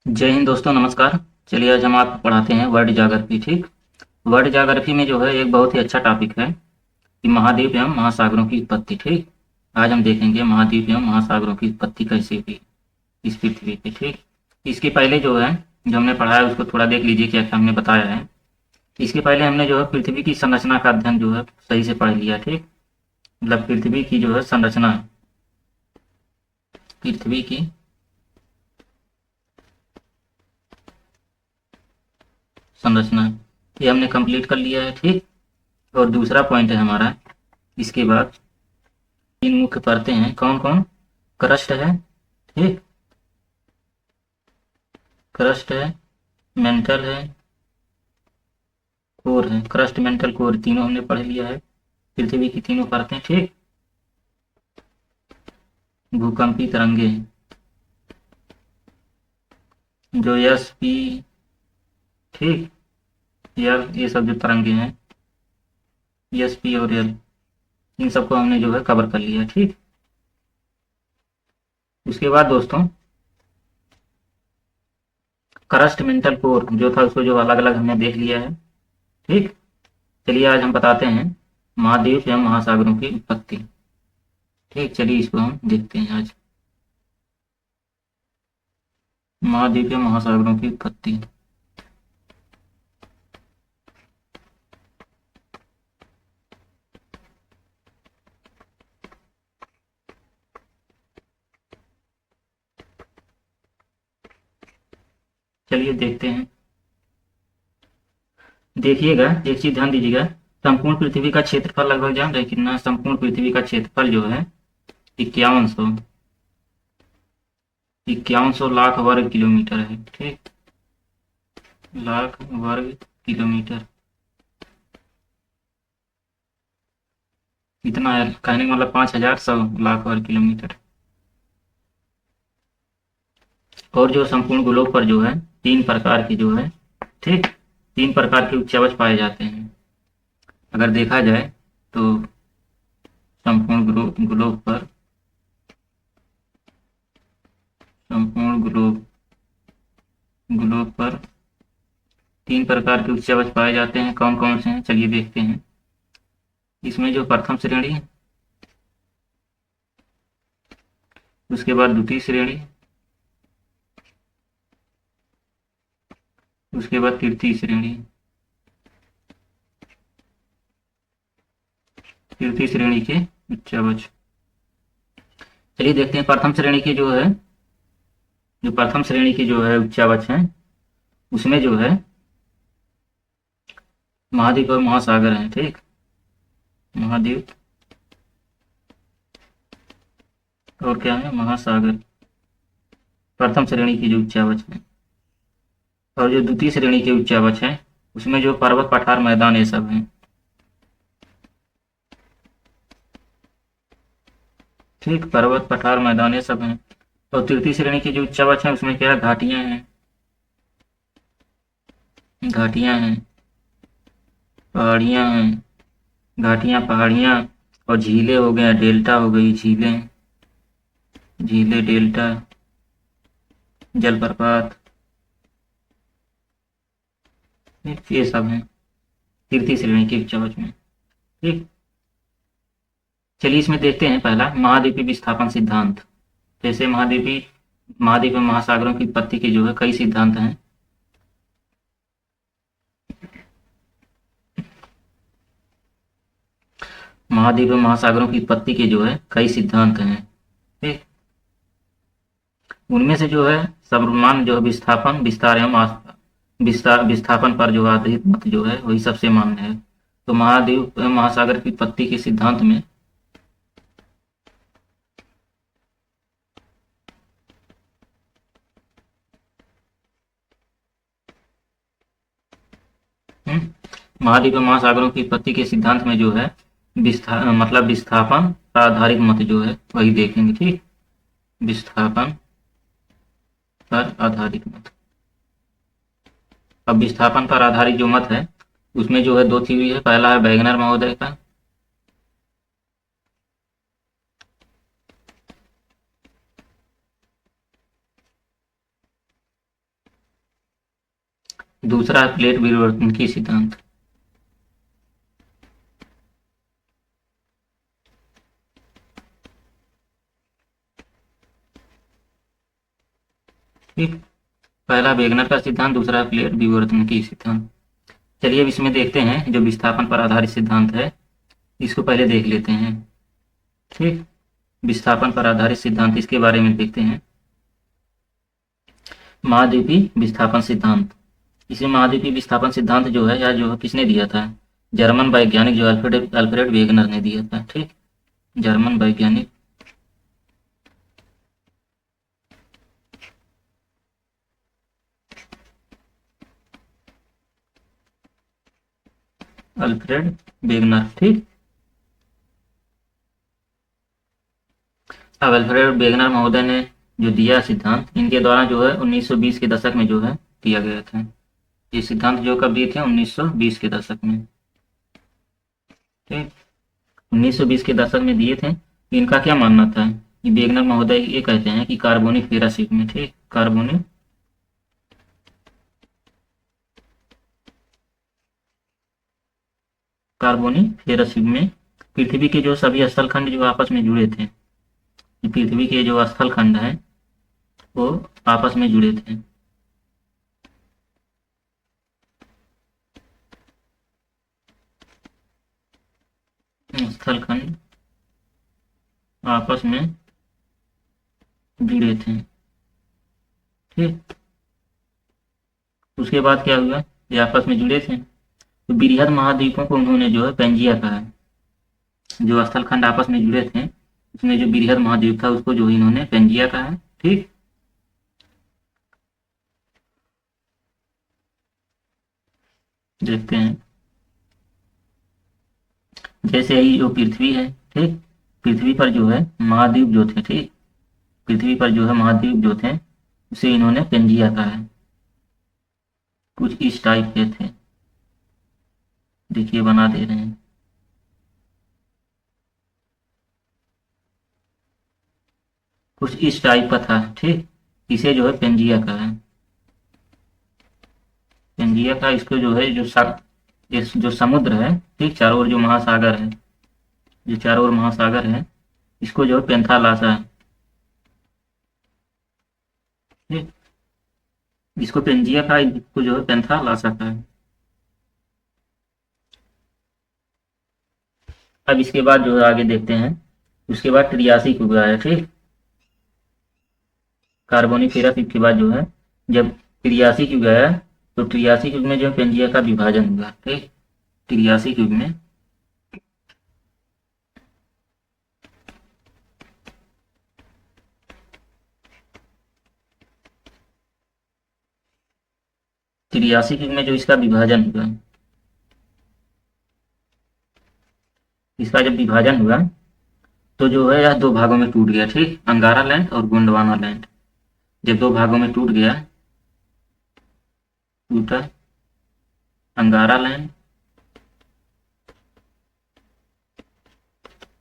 जय हिंद दोस्तों, नमस्कार। चलिए आज हम आपको पढ़ाते हैं वर्ल्ड ज्योग्राफी। ठीक। वर्ल्ड ज्योग्राफी में जो है एक बहुत ही अच्छा टॉपिक है कि महाद्वीप एवं महासागरों की उत्पत्ति। ठीक। आज हम देखेंगे महाद्वीप एवं महासागरों की उत्पत्ति कैसे हुई इस पृथ्वी पे। ठीक। इसके पहले जो है जो हमने पढ़ा है उसको थोड़ा देख लीजिए क्या क्या हमने बताया है। इसके पहले हमने जो है पृथ्वी की संरचना का अध्ययन जो है सही से पढ़ लिया। ठीक। मतलब पृथ्वी की जो है संरचना, पृथ्वी की संरचना ये हमने कंप्लीट कर लिया है। ठीक। और दूसरा पॉइंट है हमारा, इसके बाद तीन मुख्य परतें हैं। कौन कौन? क्रस्ट है, ठीक, क्रस्ट है, मेंटल है, कोर है। क्रस्ट, मेंटल, कोर तीनों हमने पढ़ लिया है, पृथ्वी की तीनों परतें। ठीक। भूकंपी तरंगे हैं जो यस पी, ठीक, ये सब जो तरंगे हैं यस पी और एल, इन सबको हमने जो है कवर कर लिया। ठीक। उसके बाद दोस्तों क्रस्ट, मेंटल, कोर जो था उसको जो अलग अलग हमने देख लिया है। ठीक। चलिए आज हम बताते हैं महाद्वीप एवं महासागरों की उत्पत्ति। ठीक। चलिए इसको हम देखते हैं आज। महाद्वीप एवं महासागरों की उत्पत्ति। चलिए देखते हैं। देखिएगा, एक चीज ध्यान दीजिएगा। संपूर्ण पृथ्वी का क्षेत्रफल लगभग जान रहे कितना? संपूर्ण पृथ्वी का क्षेत्रफल जो है 5100, 5100 लाख वर्ग किलोमीटर है। ठीक। लाख वर्ग किलोमीटर कितना है? कहने का मतलब 5100 लाख वर्ग किलोमीटर। और जो संपूर्ण ग्लोब पर जो है तीन प्रकार की जो है, ठीक, तीन प्रकार के उच्चवच पाए जाते हैं। अगर देखा जाए तो संपूर्ण ग्लोब पर, संपूर्ण ग्लोब पर तीन प्रकार के उच्चवच पाए जाते हैं। कौन कौन से हैं चलिए देखते हैं। इसमें जो प्रथम श्रेणी है, उसके बाद द्वितीय श्रेणी, उसके बाद तृतीय श्रेणी, तृतीय श्रेणी के उच्चवच। चलिए देखते हैं प्रथम श्रेणी के जो है, जो प्रथम श्रेणी के जो है उच्चवच हैं उसमें जो है महाद्वीप और महासागर हैं। ठीक। महाद्वीप और क्या है? महासागर, प्रथम श्रेणी की जो उच्चवच हैं। और जो द्वितीय श्रेणी के उच्चवच हैं उसमें जो पर्वत, पठार, मैदान ये सब हैं। ठीक। पर्वत, पठार, मैदान ये सब हैं। और तृतीय श्रेणी की जो उच्चवच हैं उसमें क्या है? घाटियां हैं, घाटियां हैं, पहाड़ियां हैं, घाटियां, पहाड़ियां, और झीलें हो गए, डेल्टा हो गई, झीलें, झीलें, डेल्टा, जलप्रपात, ठीक, ये सब हैं तृतीय श्रेणी के उच्चवच में। ठीक। चलिए इसमें देखते हैं पहला महाद्वीपीय विस्थापन सिद्धांत। जैसे महाद्वीप में महासागरों की उत्पत्ति के जो है कई सिद्धांत हैं। महाद्वीप में महासागरों की उत्पत्ति के जो है कई सिद्धांत हैं। ठीक। उनमें से जो है सर्वमान्य जो है विस्थापन, विस्तार एवं विस्थापन पर जो आधारित मत जो है वही सबसे मान्य है। तो महाद्वीप एवं महासागर की उत्पत्ति के सिद्धांत में महाद्वीप एवं महासागरों की उत्पत्ति के सिद्धांत में जो है मतलब विस्थापन पर आधारित मत जो है वही देखेंगे। ठीक। विस्थापन पर आधारित मत। अब विस्थापन पर आधारित जो मत है उसमें जो है दो थ्योरी है। पहला है वैगनर महोदय का, दूसरा प्लेट विवर्तन की सिद्धांत। ठीक, पहला वेगनर का सिद्धांत, दूसरा प्लेट विवर्तन की सिद्धांत। चलिए अब इसमें देखते हैं जो विस्थापन पर आधारित सिद्धांत है, इसको पहले देख लेते हैं। ठीक, विस्थापन पर आधारित सिद्धांत, इसके बारे में देखते हैं। महाद्वीपीय विस्थापन सिद्धांत। इसे महाद्वीपीय विस्थापन सिद्धांत जो है, या जो किसने दिया था, जर्मन वैज्ञानिक जो अल्फ्रेड अल्फ्रेड वेगनर ने दिया था। ठीक, जर्मन वैज्ञानिक अल्फ्रेड वेगनर। ठीक, अब अल्फ्रेड वेगनर महोदय ने जो दिया सिद्धांत, इनके द्वारा जो है 1920 के दशक में जो है दिया गया था। ये सिद्धांत जो कब दिए थे, 1920 के दशक में। ठीक, 1920 के दशक में दिए थे। इनका क्या मानना था कि वेगनर महोदय ये कहते हैं कि कार्बोनिक फेराशिप में, ठीक, कार्बोनिक फेराशिप में पृथ्वी के जो सभी स्थल खंड जो आपस में जुड़े थे, पृथ्वी के जो स्थल खंड है वो आपस में जुड़े थे। स्थल खंड आपस में जुड़े थे। ठीक, उसके बाद क्या हुआ, ये आपस में जुड़े थे तो बृहद महाद्वीपों को उन्होंने जो है पेंजिया कहा है। जो स्थल खंड आपस में जुड़े थे उसमें जो बृहद महाद्वीप था उसको जो इन्होंने पेंजिया कहा है। ठीक, देखते हैं। जैसे ही जो पृथ्वी है, ठीक, पृथ्वी पर जो है महाद्वीप जो थे, ठीक, पृथ्वी पर जो है महाद्वीप जो थे उसे इन्होंने पेंजिया कहा है। कुछ इस टाइप के थे, देखिए बना दे रहे हैं। कुछ इस टाइप का था। ठीक, इसे जो है पेंजिया कहा है। पेंजिया का, इसको जो है इस जो समुद्र है, ठीक, चारों ओर जो महासागर है, जो चारों ओर महासागर है, इसको जो है पेंथालासा है। ठीक, इसको पेंजिया का, इसको जो है पेंथालासा का है। अब इसके बाद जो है आगे देखते हैं। उसके बाद त्रियासी युग आया। ठीक, कार्बोनिक फेरासिस के बाद जो है, जब त्रियासी युग आया तो त्रियासी युग में जो है पेंजिया का विभाजन हुआ। ठीक, त्रियासी युग में त्रियासी युग में जो इसका विभाजन हुआ, इसका जब विभाजन हुआ तो जो है यह दो भागों में टूट गया। ठीक, अंगारा लैंड और गोंडवाना लैंड जब दो भागों में टूट गया, टूटा अंगारा लैंड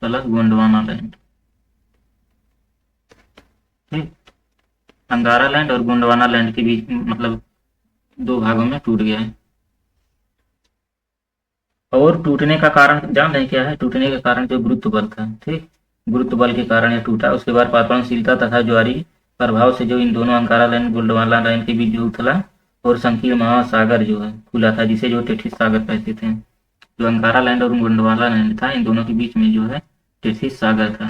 प्लस गोंडवाना लैंड। ठीक, अंगारा लैंड और गोंडवाना लैंड के बीच मतलब दो भागों में टूट गया है। और टूटने का कारण जान रहे हैं क्या है, टूटने का कारण जो गुरुत्व बल था। ठीक, गुरुत्व बल के कारण यह टूटा। उसके बाद पारगमनशीलता तथा ज्वारीय प्रभाव से जो इन दोनों अंकारा लाइन गोंडवाना लाइन के बीच जो उथला और संकीर्ण महासागर जो है खुला था, जिसे जो टेथिस सागर कहते थे। जो अंकारा लैंड और गोंडवाना लैंड था, इन दोनों के बीच में जो है टेथिस सागर था।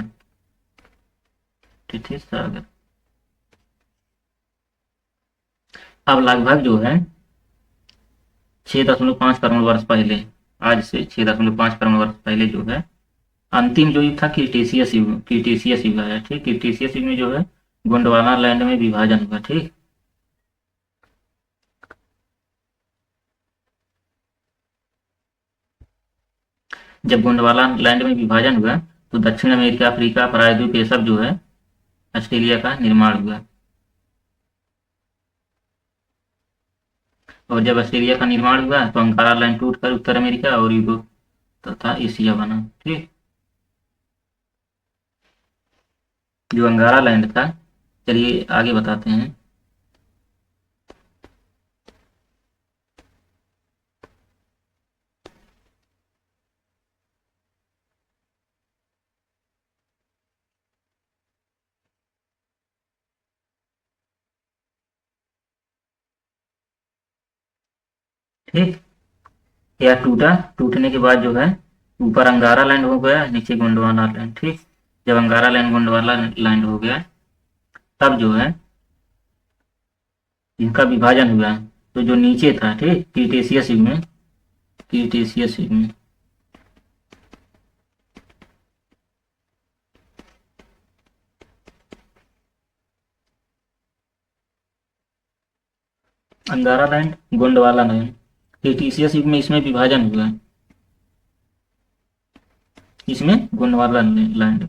टेथिस सागर। अब लगभग जो है 6.5 करोड़ वर्ष पहले, आज से 6.5 करोड़ वर्ष पहले जो है अंतिम जो युग था क्रिटेशियस युग, क्रिटेशियस युग आया। ठीक, क्रिटेशियस युग में जो है गोंडवाना लैंड में विभाजन हुआ। ठीक, जब गोंडवाना लैंड में विभाजन हुआ तो दक्षिण अमेरिका, अफ्रीका, प्रायद्वीप, ये सब जो है ऑस्ट्रेलिया का निर्माण हुआ। और जब ऑस्ट्रेलिया का निर्माण हुआ तो अंकारा लैंड टूट कर उत्तर अमेरिका और यूरोप तथा एशिया बना। ठीक, जो अंगारा लैंड था, चलिए आगे बताते हैं। ठीक। या टूटा, टूटने के बाद जो है ऊपर अंगारा लैंड हो गया, नीचे गोंडवाना लैंड। ठीक। जब अंगारा लैंड गोंडवाना लैंड हो गया तब जो है इनका विभाजन हुआ। तो जो नीचे था, ठीक, क्रीटेशियस युग में, क्रीटेशियस युग में अंगारा लैंड गोंडवाना लैंड, क्रीटेशियस युग में इसमें विभाजन हुआ, इसमें गोंडवाना लैंड।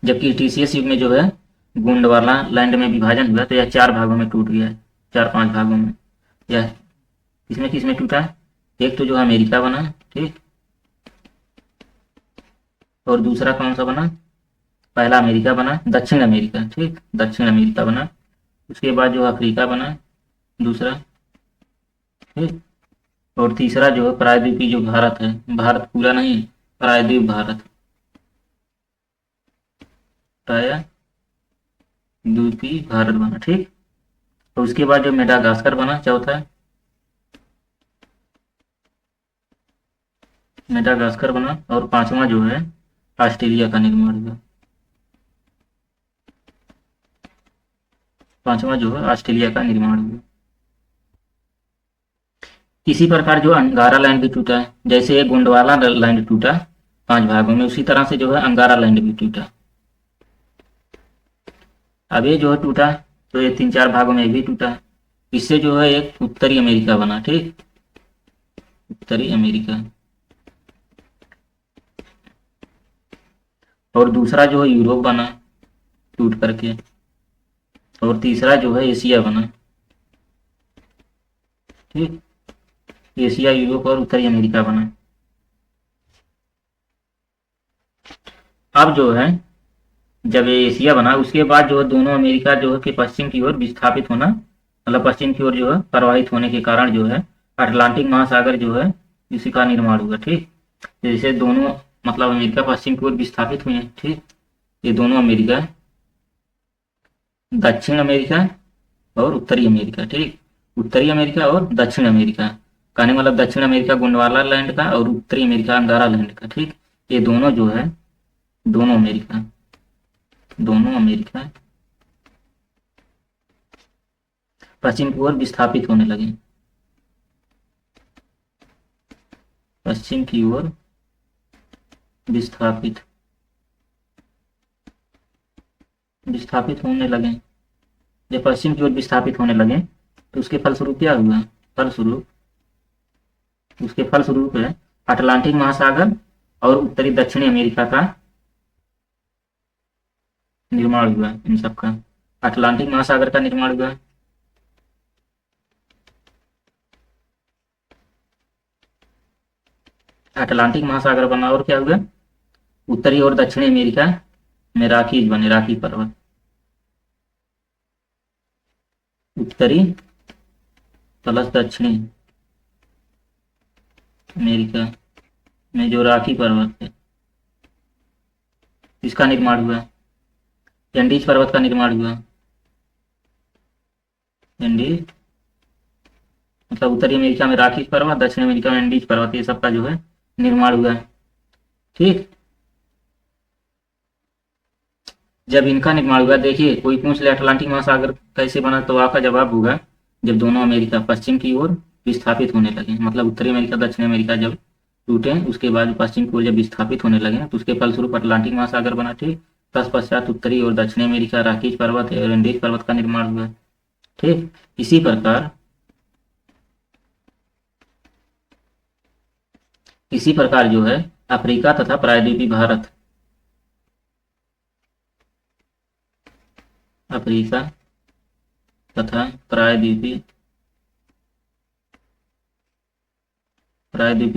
जबकि क्रीटेशियस युग में जो है गोंडवाना लैंड में विभाजन हुआ तो यह 4 भागों में टूट गया है, 4-5 भागों में। यह किसमें किसमें टूटा? एक तो जो अमेरिका बना, ठीक, और दूसरा कौन सा बना? पहला अमेरिका बना, दक्षिण अमेरिका, ठीक, दक्षिण अमेरिका बना। उसके बाद जो अफ्रीका बना दूसरा, ठीक, और तीसरा जो है प्रायद्वीपीय जो भारत है, भारत पूरा नहीं, प्रायद्वीप भारत, प्रायद्वीपीय भारत बना, ठीक। तो उसके बाद जो मेडागास्कर बना चौथा, मेडागास्कर बना, और पांचवा जो है ऑस्ट्रेलिया का निर्माण हुआ, पांचवा जो है ऑस्ट्रेलिया का निर्माण हुआ। इसी प्रकार जो अंगारा लैंड भी टूटा है, जैसे ये गोंडवाना लैंड टूटा 5 भागों में, उसी तरह से जो है अंगारा लैंड भी टूटा। अब ये जो है टूटा तो ये 3-4 भागों में भी टूटा। इससे जो है एक उत्तरी अमेरिका बना, ठीक, उत्तरी अमेरिका, और दूसरा जो है यूरोप बना टूट करके, और तीसरा जो है एशिया बना, ठीक, एशिया, यूरोप और उत्तरी अमेरिका बना। अब जो है जब ये एशिया बना उसके बाद जो है दोनों अमेरिका जो है कि पश्चिम की ओर विस्थापित होना, मतलब पश्चिम की ओर जो है प्रवाहित होने के कारण जो है अटलांटिक महासागर जो है इसी का निर्माण हुआ, ठीक। जैसे दोनों मतलब अमेरिका पश्चिम की ओर विस्थापित हुए, ठीक, ये दोनों अमेरिका, दक्षिण अमेरिका और उत्तरी अमेरिका, ठीक, उत्तरी अमेरिका और दक्षिण अमेरिका, कहने मतलब दक्षिण अमेरिका गोंडवाना लैंड का और उत्तरी अमेरिका अंगारा लैंड का, ठीक। ये दोनों जो है दोनों अमेरिका, दोनों अमेरिका पश्चिम की ओर विस्थापित होने लगे, पश्चिम की ओर विस्थापित विस्थापित होने लगे। जब पश्चिम की ओर विस्थापित होने लगे तो उसके फलस्वरूप क्या हुआ? फलस्वरूप उसके फलस्वरूप है अटलांटिक महासागर और उत्तरी दक्षिणी अमेरिका का निर्माण हुआ। इन सब का अटलांटिक महासागर का निर्माण हुआ, अटलांटिक महासागर बना, और क्या हुआ? उत्तरी और दक्षिणी अमेरिका में राखीज बने, राखी पर्वत, उत्तरी प्लस दक्षिणी अमेरिका में जो राखी पर्वत है इसका निर्माण हुआ, एंडीज पर्वत का निर्माण हुआ। एंडीज मतलब उत्तरी अमेरिका में राखी पर्वत, दक्षिण अमेरिका में एंडीज पर्वत, ये सब का जो है निर्माण हुआ, ठीक। जब इनका निर्माण हुआ, देखिए कोई पूछ ले अटलांटिक महासागर कैसे बना, तो आपका जवाब होगा जब दोनों अमेरिका पश्चिम की ओर विस्थापित होने लगे, मतलब उत्तरी अमेरिका दक्षिण अमेरिका जब टूटे उसके बाद पश्चिम की ओर जब विस्थापित होने लगे तो उसके फलस्वरूप अटलांटिक महासागर बना, ठीक। तत्पश्चात उत्तरी और दक्षिणी अमेरिका राखीज पर्वत और एंडीज पर्वत का निर्माण हुआ, ठीक। इसी प्रकार जो है अफ्रीका तथा प्रायद्वीपीय भारत, अफ्रीका तथा प्रायद्वीपीय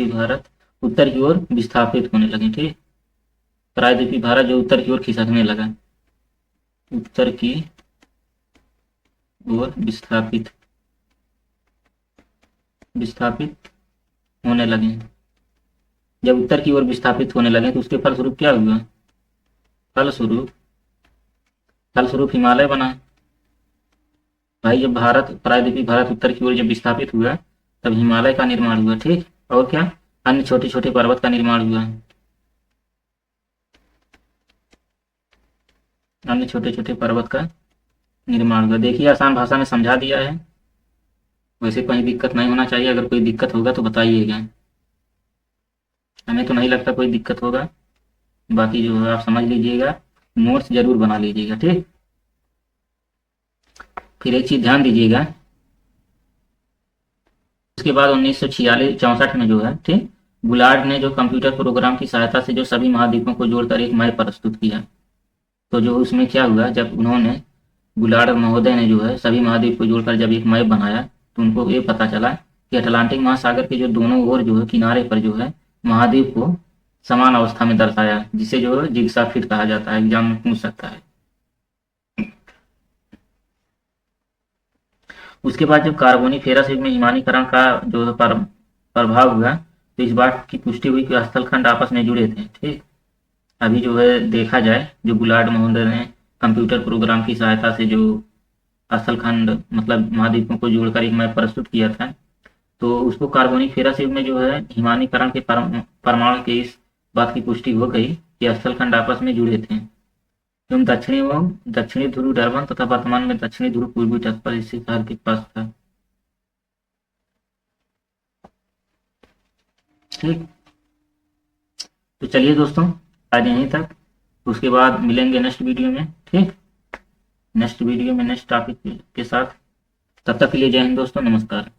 भारत उत्तर की ओर विस्थापित होने लगे, ठीक। प्रायद्वीपीय भारत जो उत्तर की ओर खिसकने लगा, उत्तर की ओर विस्थापित होने लगे। जब उत्तर की ओर विस्थापित होने लगे तो उसके फलस्वरूप क्या हुआ? फलस्वरूप हिमालय बना, भाई जब भारत प्रायद्वीपीय भारत उत्तर की ओर जब विस्थापित हुआ तब हिमालय का निर्माण हुआ, ठीक। और क्या, अन्य छोटे छोटे पर्वत का निर्माण हुआ, अन्य छोटे छोटे पर्वत का निर्माण हुआ। देखिए आसान भाषा में समझा दिया है। वैसे कोई दिक्कत नहीं होना चाहिए, अगर कोई दिक्कत होगा तो बताइएगा। हमें तो नहीं लगता कोई दिक्कत होगा। बाकी जो है आप समझ लीजिएगा, नोट्स जरूर बना लीजिएगा, ठीक। फिर एक चीज ध्यान दीजिएगा, उसके बाद 1946-64 में जो है, ठीक, बुलार्ड ने जो कंप्यूटर प्रोग्राम की सहायता से जो सभी महाद्वीपों को जोड़कर एक मैप प्रस्तुत किया। तो जो उसमें क्या हुआ, जब उन्होंने, बुलार्ड महोदय ने जो है सभी महाद्वीप को जोड़कर जब एक मैप बनाया तो उनको ये पता चला कि अटलांटिक महासागर के जो दोनों ओर जो है किनारे पर जो है महाद्वीप को समान अवस्था में दर्शाया, जिसे जो है जिग्सा फिट कहा जाता है, एग्जाम में पूछ सकता है। उसके बाद जब कार्बोनीफेरस युग में हिमानीकरण का जो है प्रभाव हुआ तो इस बात की पुष्टि हुई कि स्थलखंड आपस में जुड़े थे, ठीक। अभी जो है देखा जाए, जो बुलार्ड महोदय ने कंप्यूटर प्रोग्राम की सहायता से जो स्थलखंड मतलब महाद्वीपों को जोड़कर एक मैप प्रस्तुत किया था, तो उसको कार्बोनीफेरस युग में जो है हिमानीकरण के प्रमाण के इस बात की पुष्टि हो गई कि स्थलखंड आपस में जुड़े थे, एवं दक्षिणी ध्रुव डरबन तथा वर्तमान में दक्षिणी ध्रुव पूर्वी तट पर स्थित शहर के पास था, ठीक। तो चलिए दोस्तों, आज यहीं तक। उसके बाद मिलेंगे नेक्स्ट वीडियो में, ठीक। नेक्स्ट वीडियो में नेक्स्ट टॉपिक के साथ। तब तक के लिए जय हिंद दोस्तों, नमस्कार।